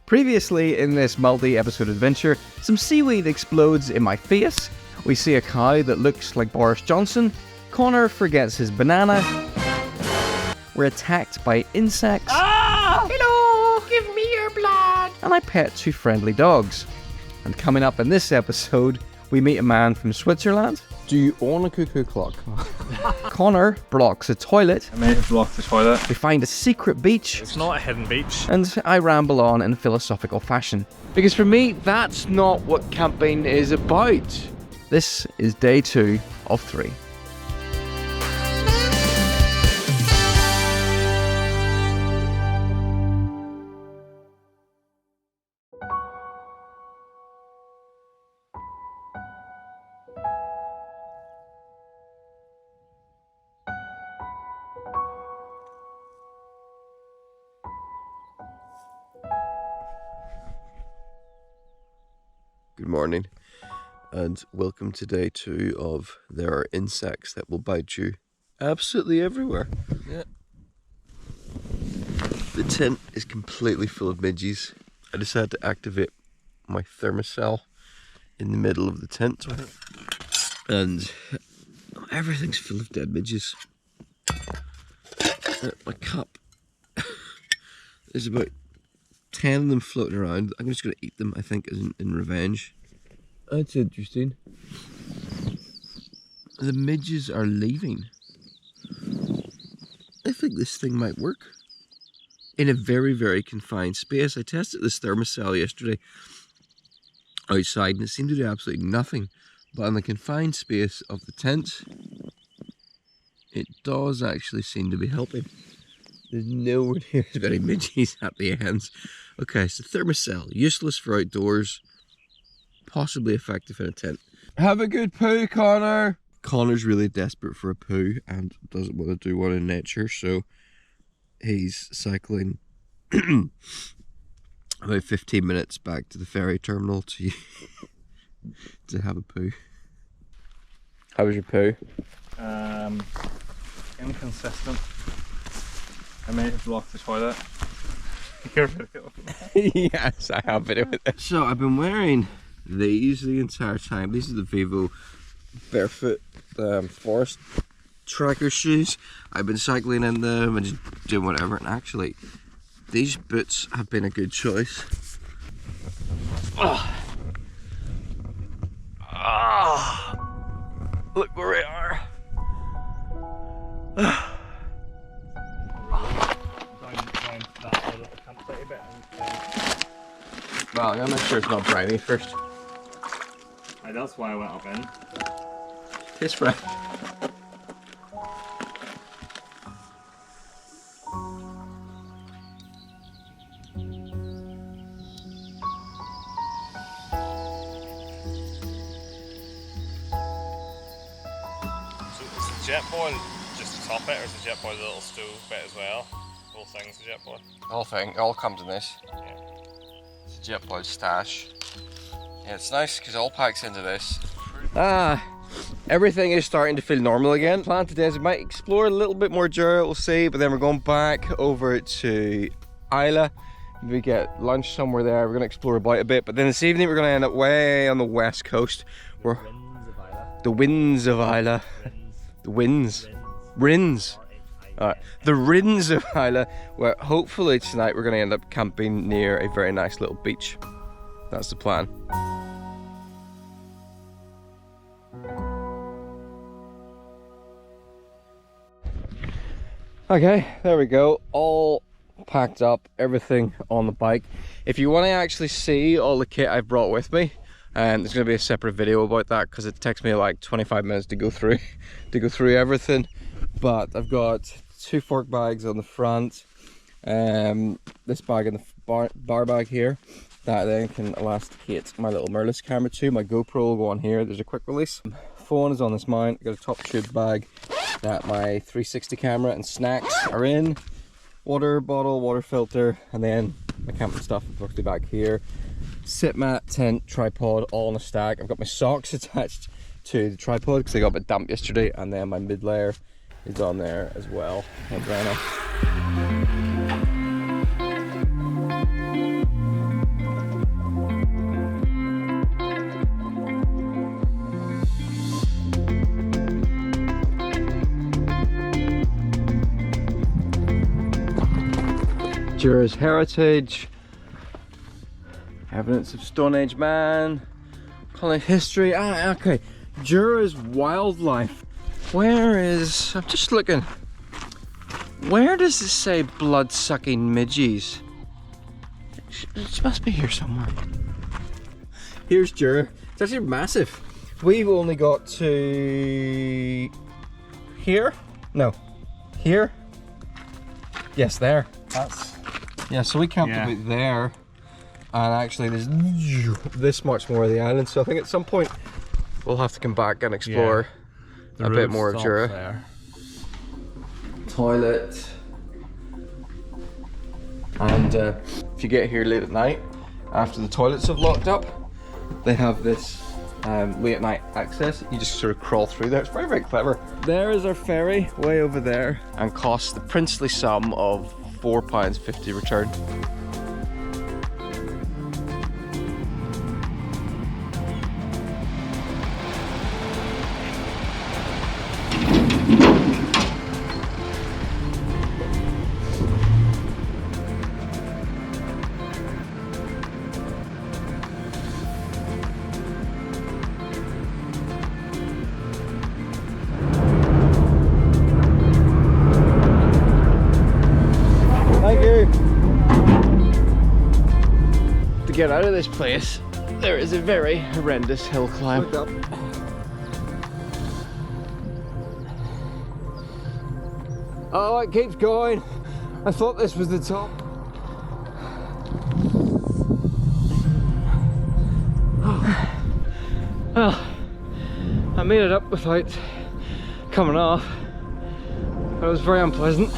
Previously in this multi-episode adventure, some seaweed explodes in my face, we see a cow that looks like Boris Johnson, Connor forgets his banana, we're attacked by insects, Hello! Give me your blood! and I pet 2 friendly dogs. And coming up in this episode, we meet a man from Switzerland. Do you own a cuckoo clock? Connor blocks a toilet. I may have blocked the toilet. We find a secret beach. It's not a hidden beach. And I ramble on in philosophical fashion. Because for me, that's not what camping is about. This is day 2 of 3. Good morning, and welcome to day 2 of There Are Insects That Will Bite You Absolutely Everywhere. Yeah. The tent is completely full of midges. I decided to activate my thermocell in the middle of the tent, and everything's full of dead midges. My cup, there's about 10 of them floating around. I'm just going to eat them, I think, in revenge. That's interesting. The midges are leaving. I think this thing might work. In a very, very confined space. I tested this thermocell yesterday outside and it seemed to do absolutely nothing. But in the confined space of the tent, it does actually seem to be helping. There's nowhere near as many midges at the ends. Okay, so thermocell, useless for outdoors, possibly effective in a tent. Have a good poo, Connor! Connor's really desperate for a poo and doesn't want to do one in nature, so he's cycling about 15 minutes back to the ferry terminal to have a poo. How was your poo? Inconsistent. I may have blocked the toilet. Your video. Yes, I have video with this. So I've been wearing these the entire time. These are the Vivo barefoot forest tracker shoes. I've been cycling in them and just doing whatever, and actually these boots have been a good choice. Look where we are. Well, I'm gonna make sure it's not briny first. That's why I went up in. Taste fresh. So is the jet boil just to top it, or is the jet boil the little stove bit as well? The whole thing's the jet boil? The whole thing, it all comes in this. Yeah. It's a jet boil stash. Yeah, it's nice because it all packs into this. Everything is starting to feel normal again. Plan today is we might explore a little bit more Jura, we'll see, but then we're going back over to Islay. We get lunch somewhere there, we're going to explore about a bit, but then this evening we're going to end up way on the west coast. Where the winds of Islay. The winds. Rins. The Rins of Islay, where hopefully tonight we're going to end up camping near a very nice little beach. That's the plan. Okay, there we go. All packed up, everything on the bike. If you want to actually see all the kit I've brought with me, and there's going to be a separate video about that because it takes me like 25 minutes to go through everything. But I've got 2 fork bags on the front, this bag in the bar bag here that then can elasticate my little mirrorless camera to. My GoPro will go on here. There's a quick release. Phone is on this mount. Got a top tube bag that my 360 camera and snacks are in. Water bottle, water filter, and then my camping stuff roughly back here. Sit mat, tent, tripod, all in a stack. I've got my socks attached to the tripod because they got a bit damp yesterday, and then my mid layer is on there as well. Jura's heritage, evidence of Stone Age man, colony history. Ah, okay. Jura's wildlife. Where is, I'm just looking. Where does it say blood-sucking midges? It must be here somewhere. Here's Jura. It's actually massive. We've only got to here? No. Here? Yes, there. That's, yeah, so we camped about there. And actually there's this much more of the island. So I think at some point we'll have to come back and explore a bit more of Jura. There. Toilet. And if you get here late at night, after the toilets have locked up, they have this late night access. You just sort of crawl through there. It's very, very clever. There is our ferry, way over there. And costs the princely sum of £4.50 return. Thank you. To get out of this place, there is a very horrendous hill climb. Oh, it keeps going. I thought this was the top. Well, I made it up without coming off, but it was very unpleasant.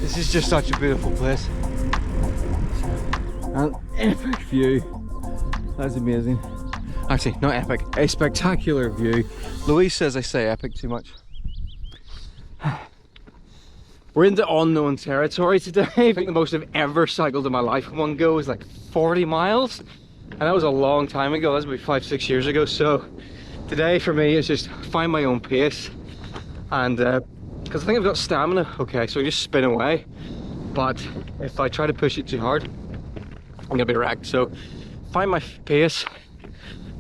This is just such a beautiful place. An epic view. That's amazing. Actually, not epic, a spectacular view. Louise says I say epic too much. We're into unknown territory today. I think the most I've ever cycled in my life in one go is like 40 miles. And that was a long time ago. That was maybe 5-6 years ago. So today for me is just find my own pace. And because I think I've got stamina. Okay, so I just spin away. But if I try to push it too hard, I'm gonna be wrecked. So find my pace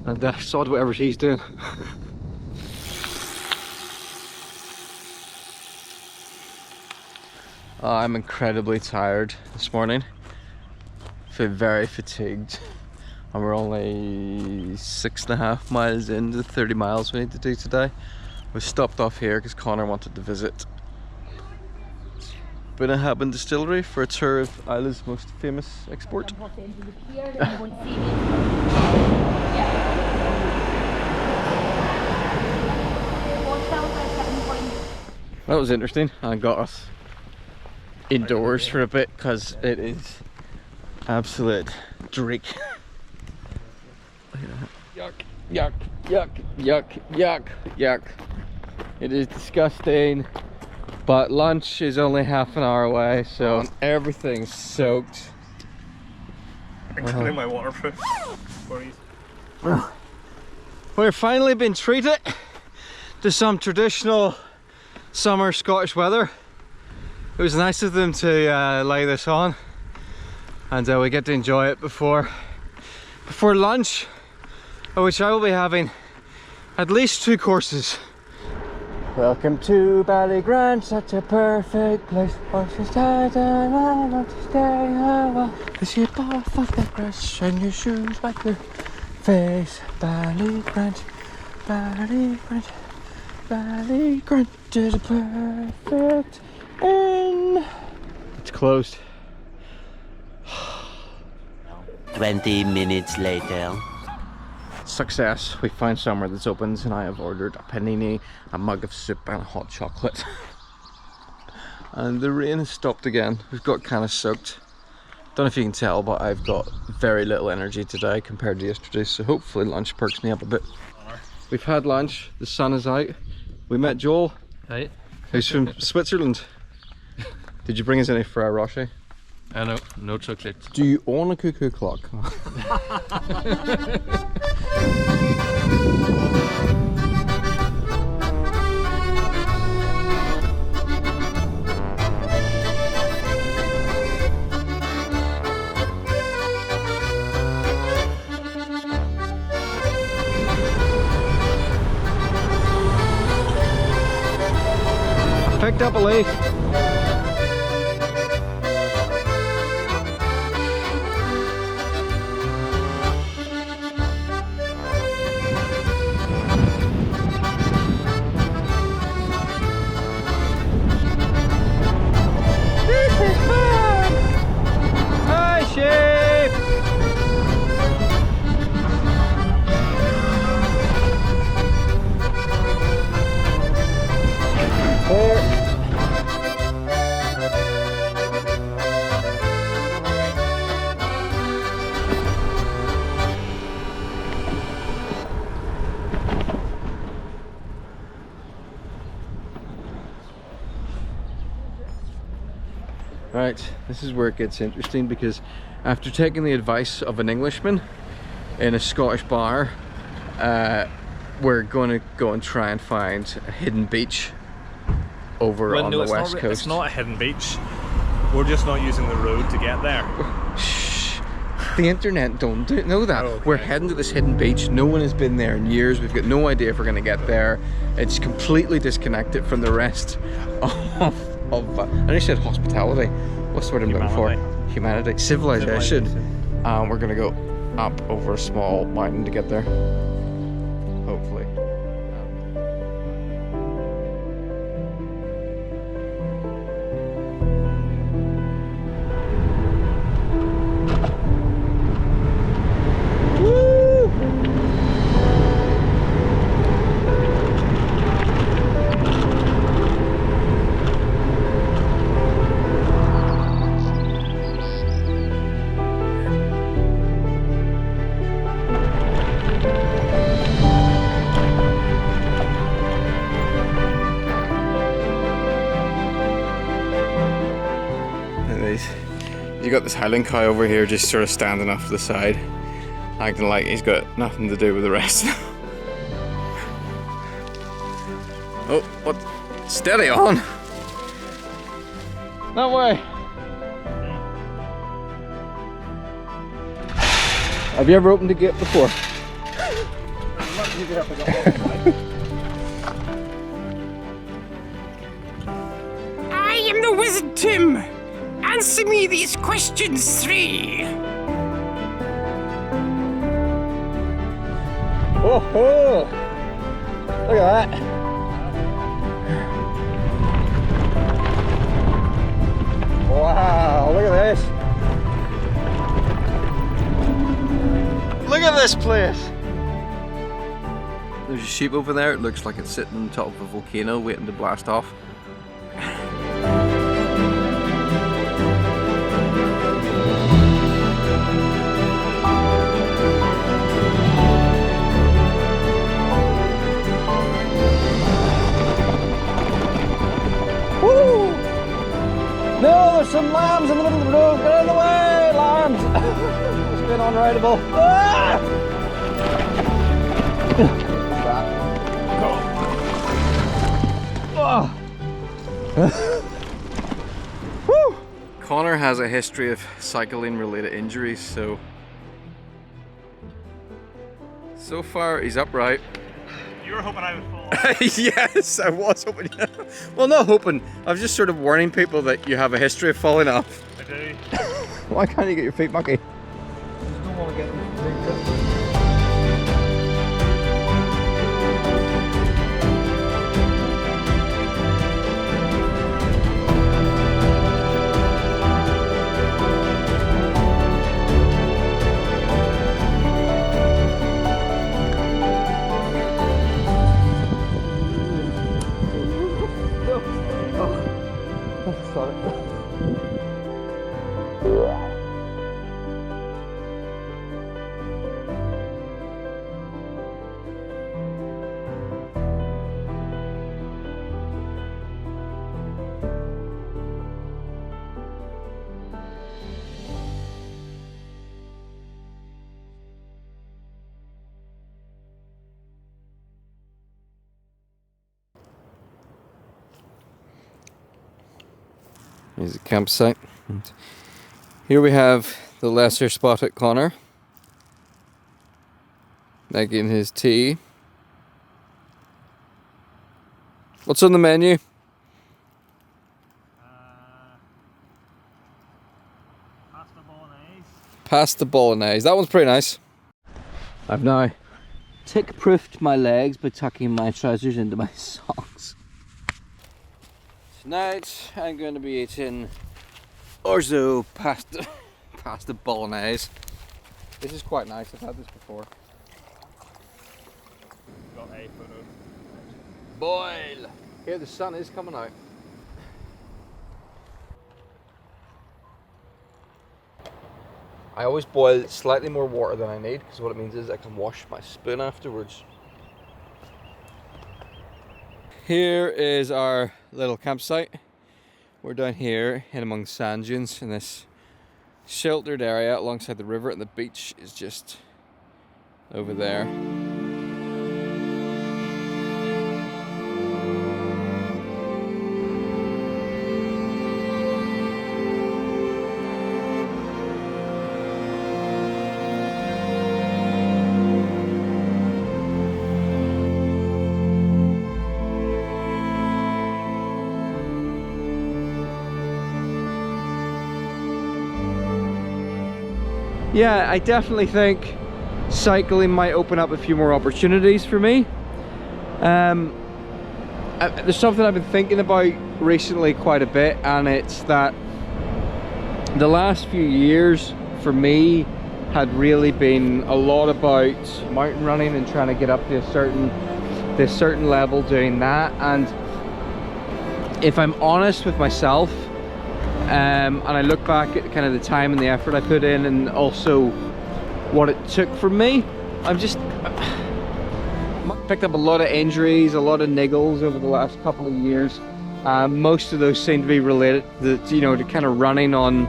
and sod whatever she's doing. I'm incredibly tired this morning. I feel very fatigued. And we're only 6.5 miles into the 30 miles we need to do today. We stopped off here because Connor wanted to visit Bunnahabhain Distillery for a tour of Isla's most famous export. That was interesting and got us indoors for a bit because it is absolute dreck. Yuck, yuck, yuck, yuck, yuck, yuck. It is disgusting, but lunch is only half an hour away, so everything's soaked. Including my waterproof. We're finally been treated to some traditional summer Scottish weather. It was nice of them to lay this on, and we get to enjoy it before lunch, which I will be having at least 2 courses. Welcome to Ballygrant, such a perfect place. Want to stay there, I want to stay a while. The shape of the grass and your shoes like your face. Ballygrant, Ballygrant, Ballygrant is a perfect inn. It's closed. 20 minutes later. Success. We found somewhere that's open and I have ordered a panini, a mug of soup and a hot chocolate. And the rain has stopped again. We've got kind of soaked. Don't know if you can tell, but I've got very little energy today compared to yesterday, so hopefully lunch perks me up a bit. We've had lunch, the sun is out. We met Joel. Hey. Who's from Switzerland. Did you bring us any Ferrero Rocher? No chocolate. Do you own a cuckoo clock? Picked up a leaf. This is fun! Hi, sheep! Here. Right, this is where it gets interesting, because after taking the advice of an Englishman in a Scottish bar, we're going to go and try and find a hidden beach over on the west coast. It's not a hidden beach. We're just not using the road to get there. Shh. The internet don't know that. Okay. We're heading to this hidden beach. No one has been there in years. We've got no idea if we're going to get there. It's completely disconnected from the rest of I nearly said hospitality. What's the word I'm looking for? Humanity. Civilization. We're going to go up over a small mountain to get there. Hopefully. You got this Highland cow over here just sort of standing off to the side, acting like he's got nothing to do with the rest. Oh, what? Steady on! That way! Have you ever opened a gate before? I am the wizard Tim. Answer me these questions 3. Oh ho! Look at that! Wow, look at this! Look at this place! There's a sheep over there. It looks like it's sitting on top of a volcano waiting to blast off. No, there's some lambs in the middle of the road. Get out of the way, lambs! It's been unrideable. Ah! Woo! Connor has a history of cycling-related injuries, so far he's upright. You were hoping I would fall. Yes, I was hoping. Well, not hoping. I was just sort of warning people that you have a history of falling off. I do. Why can't you get your feet mucky? I just don't want to get big. Here's a campsite. And here we have the lesser spotted Connor making his tea. What's on the menu? Pasta bolognese. Pasta bolognese. That one's pretty nice. I've now tick-proofed my legs by tucking my trousers into my socks. Tonight I'm going to be eating orzo pasta bolognese. This is quite nice. I've had this before. Got a photo. Boil! Here the sun is coming out. I always boil slightly more water than I need, because what it means is I can wash my spoon afterwards. Here is our little campsite. We're down here in among sand dunes in this sheltered area alongside the river, and the beach is just over there. Yeah, I definitely think cycling might open up a few more opportunities for me. There's something I've been thinking about recently quite a bit, and it's that the last few years for me had really been a lot about mountain running and trying to get up to a certain level doing that. And if I'm honest with myself, and I look back at kind of the time and the effort I put in, and also what it took from me, I'm just picked up a lot of injuries, a lot of niggles over the last couple of years. Most of those seem to be related to kind of running on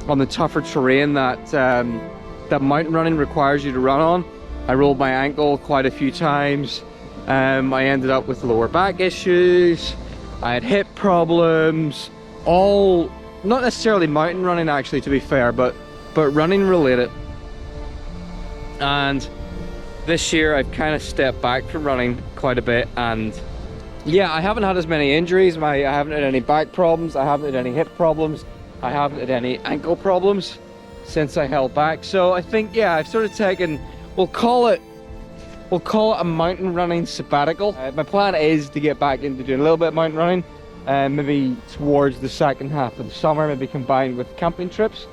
the tougher terrain that that mountain running requires you to run on. I rolled my ankle quite a few times. I ended up with lower back issues. I had hip problems, all not necessarily mountain running actually, to be fair, but running related. And this year I've kind of stepped back from running quite a bit, and yeah, I haven't had as many injuries. I haven't had any back problems, I haven't had any hip problems, I haven't had any ankle problems since I held back. So I think, yeah, I've sort of taken, we'll call it a mountain running sabbatical. My plan is to get back into doing a little bit of mountain running, maybe towards the second half of the summer, maybe combined with camping trips.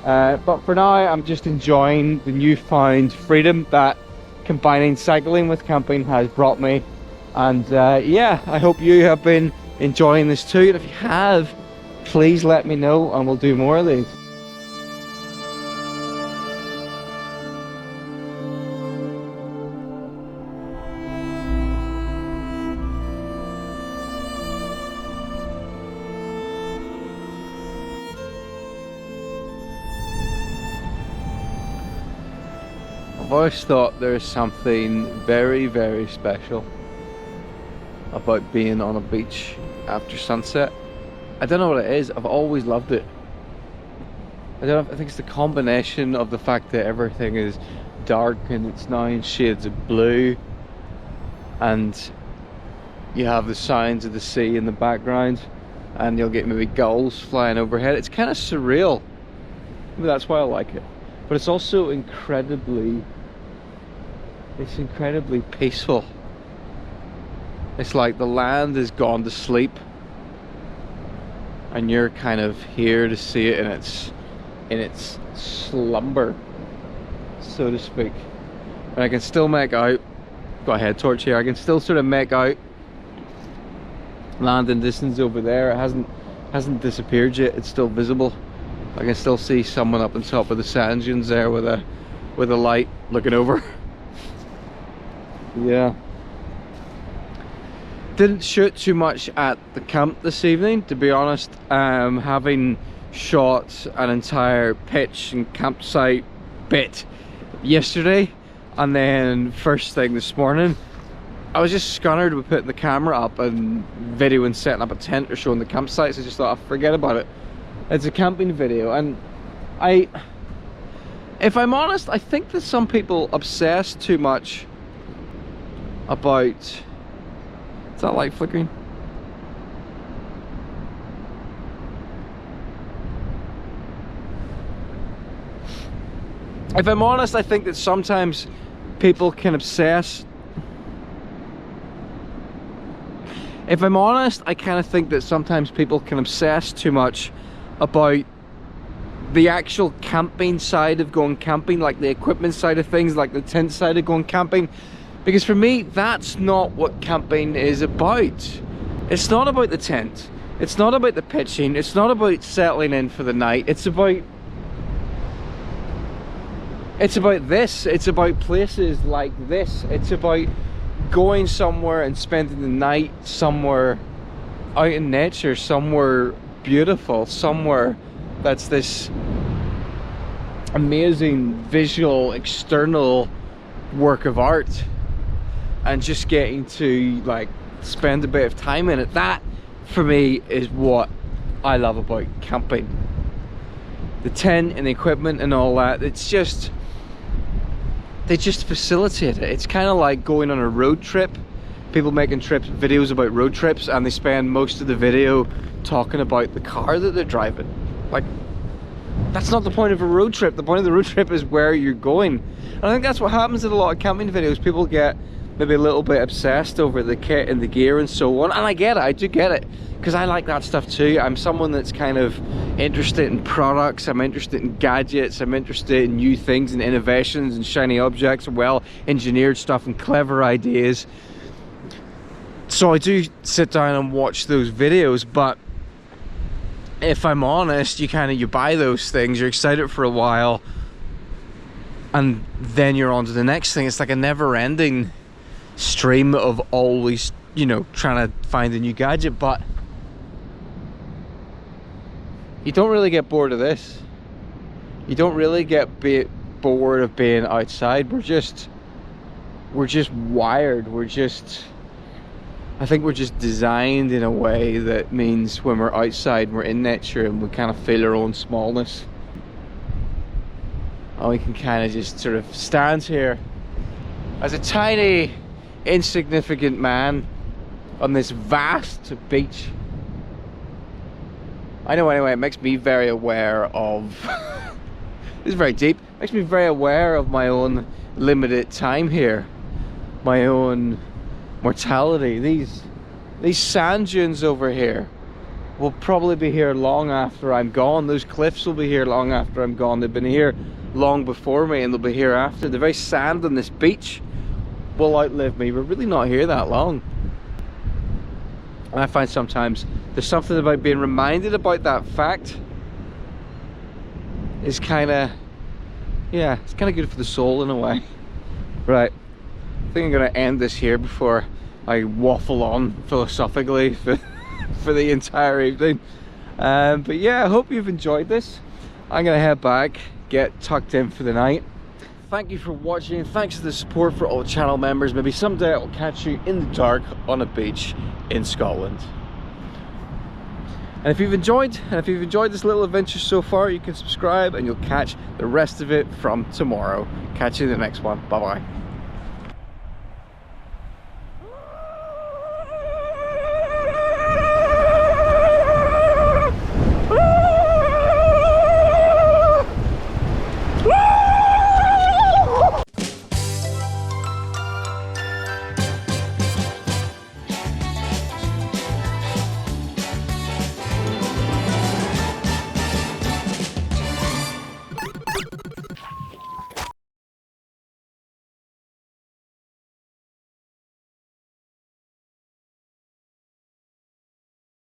But for now, I'm just enjoying the newfound freedom that combining cycling with camping has brought me. And yeah, I hope you have been enjoying this too. And if you have, please let me know and we'll do more of these. I've always thought there's something very, very special about being on a beach after sunset. I don't know what it is, I've always loved it. I think it's the combination of the fact that everything is dark and it's now in shades of blue, and you have the sounds of the sea in the background, and you'll get maybe gulls flying overhead. It's kind of surreal. Maybe that's why I like it. But it's also incredibly peaceful. It's like the land has gone to sleep and you're kind of here to see it in its slumber, so to speak. And I can still make out, got a head torch here, I can still sort of make out land in distance over there. It hasn't disappeared yet, it's still visible. I can still see someone up on top of the sand dunes there with a light looking over. Yeah. Didn't shoot too much at the camp this evening, to be honest. Having shot an entire pitch and campsite bit yesterday, and then first thing this morning I was just scunnered with putting the camera up and videoing setting up a tent or showing the campsites. I just thought, oh, forget about it. It's a camping video. And if I'm honest, I think that some people obsess too much about... Is that light flickering? If I'm honest, I think that sometimes people can obsess. If I'm honest, I kind of think that sometimes people can obsess too much about the actual camping side of going camping, like the equipment side of things, like the tent side of going camping. Because for me, that's not what camping is about. It's not about the tent. It's not about the pitching. It's not about settling in for the night. It's about this. It's about places like this. It's about going somewhere and spending the night somewhere out in nature, somewhere beautiful, somewhere that's this amazing visual external work of art, and just getting to like spend a bit of time in it. That for me is what I love about camping. The tent and the equipment and all that, it's just, they just facilitate it. It's kind of like going on a road trip. People making videos about road trips, and they spend most of the video talking about the car that they're driving. Like, that's not the point of a road trip. The point of the road trip is where you're going. And I think that's what happens in a lot of camping videos. People get maybe a little bit obsessed over the kit and the gear and so on. And I get it, I do get it, because I like that stuff too. I'm someone that's kind of interested in products, I'm interested in gadgets, I'm interested in new things and innovations and shiny objects and well engineered stuff and clever ideas. So I do sit down and watch those videos, but if I'm honest, you buy those things, you're excited for a while, and then you're on to the next thing. It's like a never-ending stream of always, you know, trying to find a new gadget, but you don't really get bored of this. You don't really get bored of being outside. We're just wired. I think we're just designed in a way that means when we're outside, we're in nature and we kind of feel our own smallness. And we can kind of just sort of stand here as a tiny, insignificant man on this vast beach. I know, anyway, it makes me very aware of this is very deep. It makes me very aware of my own limited time here, my own mortality. These sand dunes over here will probably be here long after I'm gone. Those cliffs will be here long after I'm gone. They've been here long before me, and they'll be here after. The very sand on this beach will outlive me. We're really not here that long. And I find sometimes there's something about being reminded about that fact is kind of, yeah, it's kind of good for the soul in a way. Right, I think I'm going to end this here before I waffle on philosophically for the entire evening. But yeah, I hope you've enjoyed this. I'm going to head back, get tucked in for the night. Thank you for watching. Thanks for the support for all channel members. Maybe someday I'll catch you in the dark on a beach in Scotland. And if you've enjoyed this little adventure so far, you can subscribe and you'll catch the rest of it from tomorrow. Catch you in the next one. Bye bye.